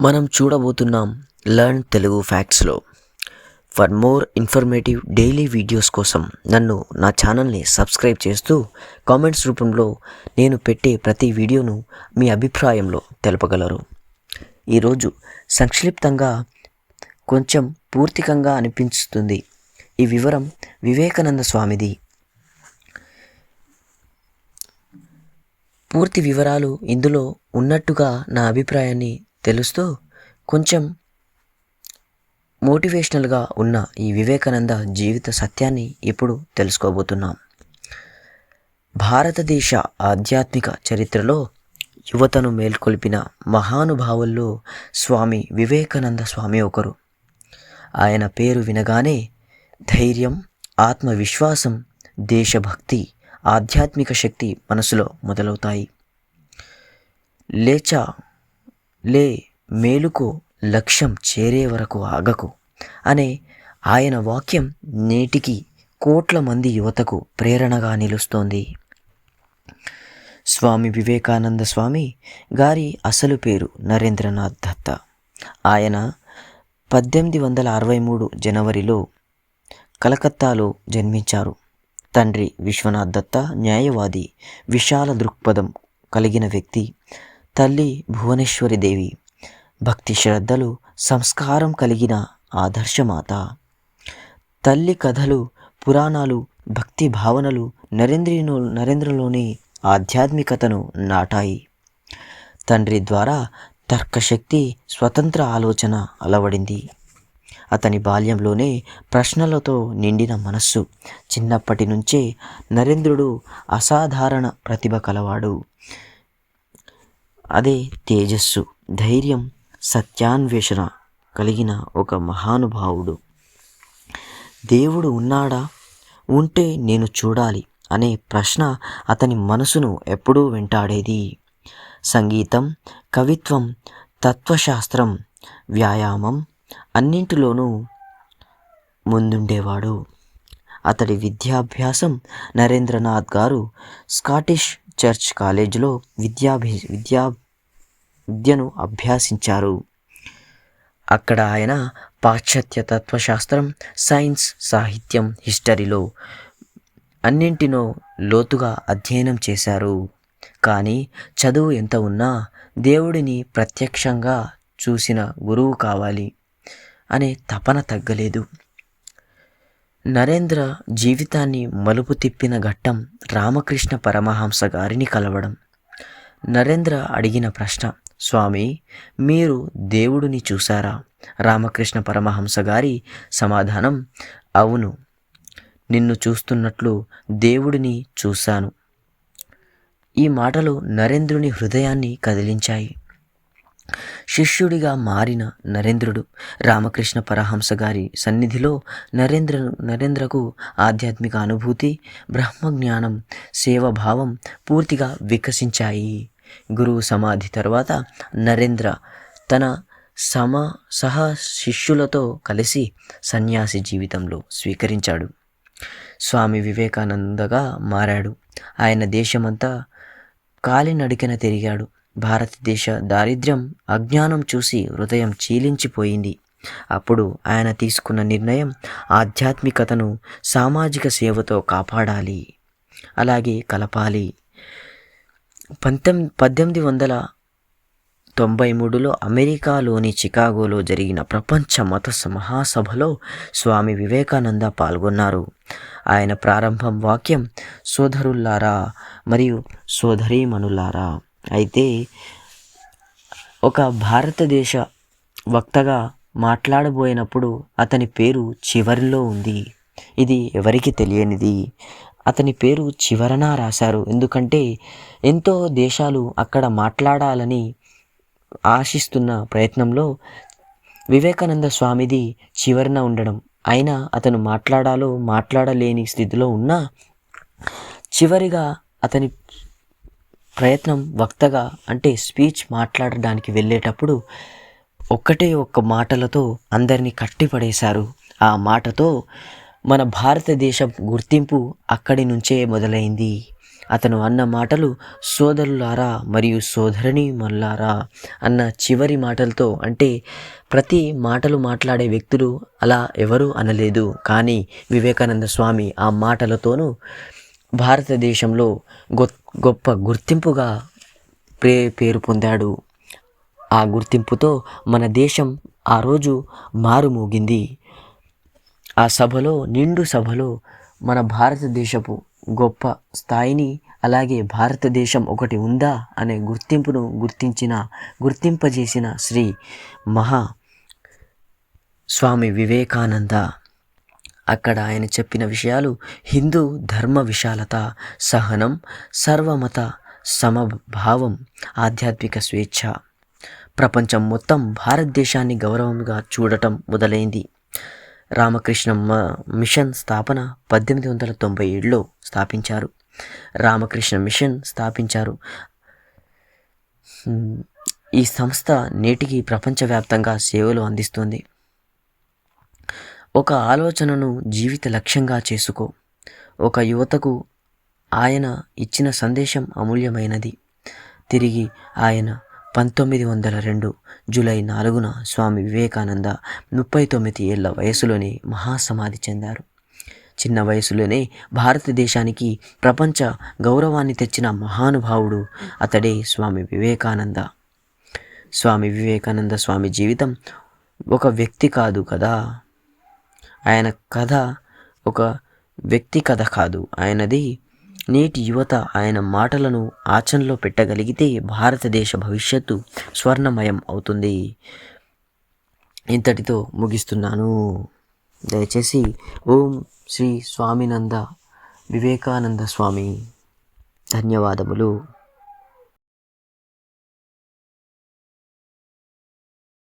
మనం చూడబోతున్నాం లర్న్ తెలుగు ఫ్యాక్ట్స్లో. For more informative daily videos కోసం నా ఛానల్ని సబ్స్క్రైబ్ చేస్తూ కామెంట్స్ రూపంలో నేను పెట్టే ప్రతి వీడియోను మీ అభిప్రాయంలో తెలపగలరు. ఈరోజు సంక్షిప్తంగా కొంచెం పూర్తికంగా అనిపిస్తుంది. ఈ వివరం వివేకానంద స్వామిది. పూర్తి వివరాలు ఇందులో ఉన్నట్టుగా నా అభిప్రాయాన్ని తెలుస్తూ కొంచెం మోటివేషనల్గా ఉన్న ఈ వివేకానంద జీవిత సత్యాన్ని ఇప్పుడు తెలుసుకోబోతున్నాం. భారతదేశ ఆధ్యాత్మిక చరిత్రలో యువతను మేల్కొల్పిన మహానుభావుల్లో స్వామి వివేకానంద స్వామి ఒకరు. ఆయన పేరు వినగానే ధైర్యం, ఆత్మవిశ్వాసం, దేశభక్తి, ఆధ్యాత్మిక శక్తి మనసులో మొదలవుతాయి. లే మేలుకో, లక్ష్యం చేరే వరకు ఆగకు అనే ఆయన వాక్యం నేటికి కోట్ల మంది యువతకు ప్రేరణగా నిలుస్తోంది. స్వామి వివేకానంద స్వామి గారి అసలు పేరు నరేంద్రనాథ్ దత్త. ఆయన 1863 జనవరిలో కలకత్తాలో జన్మించారు. తండ్రి విశ్వనాథ్ దత్త న్యాయవాది, విశాల దృక్పథం కలిగిన వ్యక్తి. తల్లి భువనేశ్వరి దేవి భక్తి శ్రద్ధలు, సంస్కారం కలిగిన ఆదర్శమాత. తల్లి కథలు, పురాణాలు, భక్తి భావనలు నరేంద్రలోని ఆధ్యాత్మికతను నాటాయి. తండ్రి ద్వారా తర్కశక్తి, స్వతంత్ర ఆలోచన అలవడింది. అతని బాల్యంలోనే ప్రశ్నలతో నిండిన మనస్సు. చిన్నప్పటి నుంచే నరేంద్రుడు అసాధారణ ప్రతిభ కలవాడు. అదే తేజస్సు, ధైర్యం, సత్యాన్వేషణ కలిగిన ఒక మహానుభావుడు. దేవుడు ఉన్నాడా, ఉంటే నేను చూడాలి అనే ప్రశ్న అతని మనసును ఎప్పుడూ వెంటాడేది. సంగీతం, కవిత్వం, తత్వశాస్త్రం, వ్యాయామం అన్నింటిలోనూ ముందుండేవాడు. అతడి విద్యాభ్యాసం నరేంద్రనాథ్ గారు స్కాటిష్ చర్చ్ కాలేజీలో విద్యను అభ్యసించారు. అక్కడ ఆయన పాశ్చాత్య తత్వశాస్త్రం, సైన్స్, సాహిత్యం, హిస్టరీలో అన్నింటినో లోతుగా అధ్యయనం చేశారు. కానీ చదువు ఎంత ఉన్నా దేవుడిని ప్రత్యక్షంగా చూసిన గురువు కావాలి అనే తపన తగ్గలేదు. నరేంద్ర జీవితాన్ని మలుపు తిప్పిన ఘట్టం రామకృష్ణ పరమహంస గారిని కలవడం. నరేంద్ర అడిగిన ప్రశ్న, స్వామి, మీరు దేవుడిని చూశారా? రామకృష్ణ పరమహంస గారి సమాధానం, అవును, నిన్ను చూస్తున్నట్లు దేవుడిని చూశాను. ఈ మాటలు నరేంద్రుని హృదయాన్ని కదిలించాయి. శిష్యుడిగా మారిన నరేంద్రుడు రామకృష్ణ పరమహంస గారి సన్నిధిలో నరేంద్రకు ఆధ్యాత్మిక అనుభూతి, బ్రహ్మజ్ఞానం, సేవాభావం పూర్తిగా వికసించాయి. గురువు సమాధి తర్వాత నరేంద్ర తన సహ శిష్యులతో కలిసి సన్యాసి జీవితంలో స్వీకరించాడు. స్వామి వివేకానందగా మారాడు. ఆయన దేశమంతా కాలినడకన తిరిగాడు. భారతదేశ దారిద్ర్యం, అజ్ఞానం చూసి హృదయం చీలించిపోయింది. అప్పుడు ఆయన తీసుకున్న నిర్ణయం ఆధ్యాత్మికతను సామాజిక సేవతో కాపాడాలి, అలాగే కలపాలి. 1893లో అమెరికాలోని చికాగోలో జరిగిన ప్రపంచ మత మహాసభలో స్వామి వివేకానంద పాల్గొన్నారు. ఆయన ప్రారంభం వాక్యం, సోదరులారా మరియు సోదరీమణులారా. అయితే ఒక భారతదేశ వక్తగా మాట్లాడబోయినప్పుడు అతని పేరు చివరిలో ఉంది. ఇది ఎవరికి తెలియనిది. అతని పేరు చివరన రాశారు. ఎందుకంటే ఎంతో దేశాలు అక్కడ మాట్లాడాలని ఆశిస్తున్న ప్రయత్నంలో వివేకానంద స్వామిది చివరన ఉండడం, అయినా అతను మాట్లాడలేని స్థితిలో ఉన్నా చివరిగా అతని ప్రయత్నం వక్తగా అంటే స్పీచ్ మాట్లాడడానికి వెళ్ళేటప్పుడు ఒక్క మాటలతో అందరినీ కట్టిపడేశారు. ఆ మాటతో మన భారతదేశం గుర్తింపు అక్కడి నుంచే మొదలైంది. అతను అన్న మాటలు సోదరులారా మరియు సోదరిని మల్లారా అన్న చివరి మాటలతో, అంటే ప్రతి మాటలు మాట్లాడే వ్యక్తులు అలా ఎవరూ అనలేదు, కానీ వివేకానంద స్వామి ఆ మాటలతోనూ భారతదేశంలో గొప్ప గుర్తింపుగా పేరు పొందాడు. ఆ గుర్తింపుతో మన దేశం ఆ రోజు మారుమోగింది. ఆ సభలో, నిండు సభలో మన భారతదేశపు గొప్ప స్థాయిని, అలాగే భారతదేశం ఒకటి ఉందా అనే గుర్తింపును గుర్తింపజేసిన శ్రీ మహా స్వామి వివేకానంద. అక్కడ ఆయన చెప్పిన విషయాలు హిందూ ధర్మ విశాలత, సహనం, సర్వమత సమభావం, ఆధ్యాత్మిక స్వేచ్ఛ. ప్రపంచం మొత్తం భారతదేశాన్ని గౌరవంగా చూడటం మొదలైంది. రామకృష్ణ మిషన్ స్థాపన 1897లో స్థాపించారు. రామకృష్ణ మిషన్ స్థాపించారు. ఈ సంస్థ నేటికి ప్రపంచవ్యాప్తంగా సేవలు అందిస్తుంది. ఒక ఆలోచనను జీవిత లక్ష్యంగా చేసుకో. ఒక యువతకు ఆయన ఇచ్చిన సందేశం అమూల్యమైనది. తిరిగి ఆయన 1902 జూలై 4న స్వామి వివేకానంద 39 ఏళ్ల వయసులోనే మహాసమాధి చెందారు. చిన్న వయసులోనే భారతదేశానికి ప్రపంచ గౌరవాన్ని తెచ్చిన మహానుభావుడు అతడే స్వామి వివేకానంద. స్వామి వివేకానంద స్వామి జీవితం ఒక వ్యక్తి కాదు కదా, ఆయన కథ ఒక వ్యక్తి కథ కాదు, ఆయనది నేటి యువత. ఆయన మాటలను ఆచరణలో పెట్టగలిగితే భారతదేశ భవిష్యత్తు స్వర్ణమయం అవుతుంది. ఇంతటితో ముగిస్తున్నాను. దయచేసి ఓం శ్రీ స్వామినంద వివేకానంద స్వామి. ధన్యవాదములు.